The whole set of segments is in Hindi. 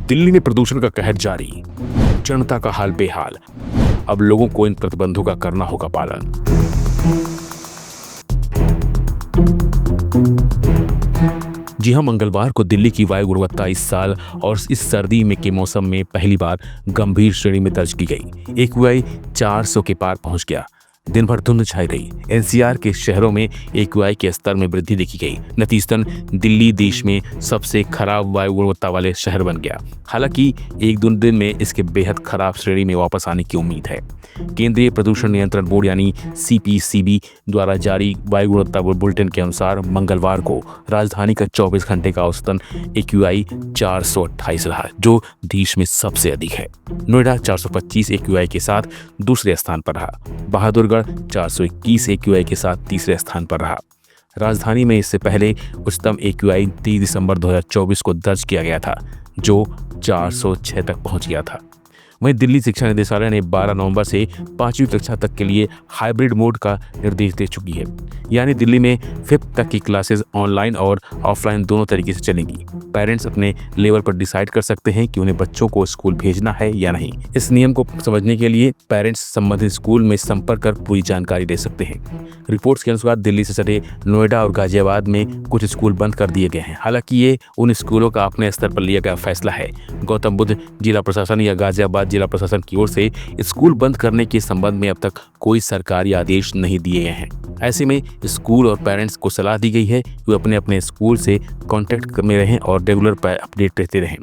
दिल्ली में प्रदूषण का कहर जारी, जनता का हाल बेहाल। अब लोगों को इन प्रतिबंधों का करना होगा पालन। जी हां, मंगलवार को दिल्ली की वायु गुणवत्ता इस साल और इस सर्दी में के मौसम में पहली बार गंभीर श्रेणी में दर्ज की गई। एक्यूआई 400 के पार पहुंच गया। दिन भर धुंध छाई रही। एनसीआर के शहरों में एक्यूआई के स्तर में वृद्धि देखी गई। नतीजतन दिल्ली देश में सबसे खराब वायु गुणवत्ता वाले शहर बन गया। हालांकि एक दो दिन में इसके बेहद खराब श्रेणी में वापस आने की उम्मीद है। केंद्रीय प्रदूषण नियंत्रण बोर्ड यानी सीपीसीबी द्वारा जारी वायु गुणवत्ता बुलेटिन के अनुसार मंगलवार को राजधानी का 24 घंटे का औसतन एक्यूआई 428 रहा, जो देश में सबसे अधिक है। नोएडा 425 एक्यूआई के साथ दूसरे स्थान पर रहा। बहादुरगढ़ 421 एक्यूआई के साथ तीसरे स्थान पर रहा। राजधानी में इससे पहले उच्चतम एक्यूआई 30 दिसंबर 2024 को दर्ज किया गया था, जो 406 तक पहुंच गया था। वहीं दिल्ली शिक्षा निदेशालय ने 12 नवंबर से 5वीं कक्षा तक के लिए हाइब्रिड मोड का निर्देश दे चुकी है। यानी दिल्ली में 5th तक की क्लासेस ऑनलाइन और ऑफलाइन दोनों तरीके से चलेंगी। पेरेंट्स अपने लेवल पर डिसाइड कर सकते हैं कि उन्हें बच्चों को स्कूल भेजना है या नहीं। इस नियम को समझने के लिए पेरेंट्स संबंधित स्कूल में संपर्क कर पूरी जानकारी दे सकते हैं। रिपोर्ट्स के अनुसार दिल्ली से सटे नोएडा और गाजियाबाद में कुछ स्कूल बंद कर दिए गए हैं। हालांकि ये उन स्कूलों का अपने स्तर पर लिया गया फैसला है। गौतम बुद्ध जिला प्रशासन या गाजियाबाद जिला प्रशासन की ओर से स्कूल बंद करने के संबंध में अब तक कोई सरकारी आदेश नहीं दिए गए हैं। ऐसे में स्कूल और पेरेंट्स को सलाह दी गई है कि वे अपने अपने स्कूल से कांटेक्ट में रहें और रेगुलर अपडेट रहते रहें।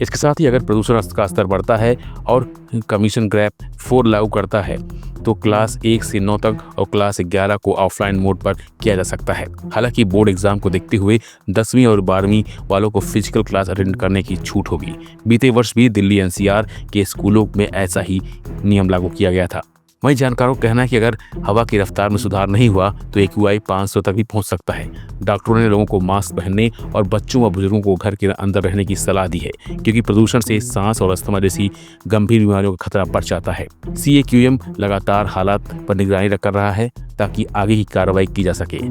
इसके साथ ही अगर प्रदूषण का स्तर बढ़ता है और कमीशन ग्रैप 4 लागू करता है तो क्लास 1 से 9 तक और क्लास 11 को ऑफलाइन मोड पर किया जा सकता है। हालांकि बोर्ड एग्जाम को देखते हुए 10वीं और 12वीं वालों को फिजिकल क्लास अटेंड करने की छूट होगी। बीते वर्ष भी दिल्ली एनसीआर के स्कूलों में ऐसा ही नियम लागू किया गया था। वहीं जानकारों का कहना है कि अगर हवा की रफ्तार में सुधार नहीं हुआ तो एक्यूआई 500 तक भी पहुंच सकता है। डॉक्टरों ने लोगों को मास्क पहनने और बच्चों व बुजुर्गों को घर के अंदर रहने की सलाह दी है, क्योंकि प्रदूषण से सांस और अस्थमा जैसी गंभीर बीमारियों का खतरा बढ़ जाता है। सीएक्यूएम लगातार हालात पर निगरानी कर रहा है ताकि आगे की कार्रवाई की जा सके।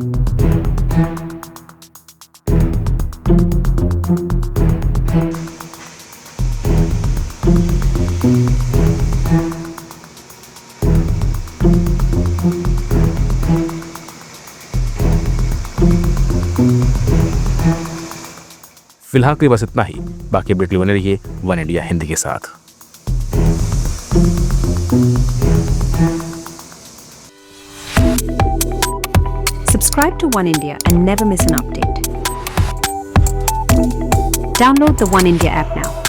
फिलहाल के लिए बस इतना ही। बाकी अपडेट बने रहिए वन इंडिया हिंदी के साथ। Subscribe to One India and never miss an update. Download the One India app now.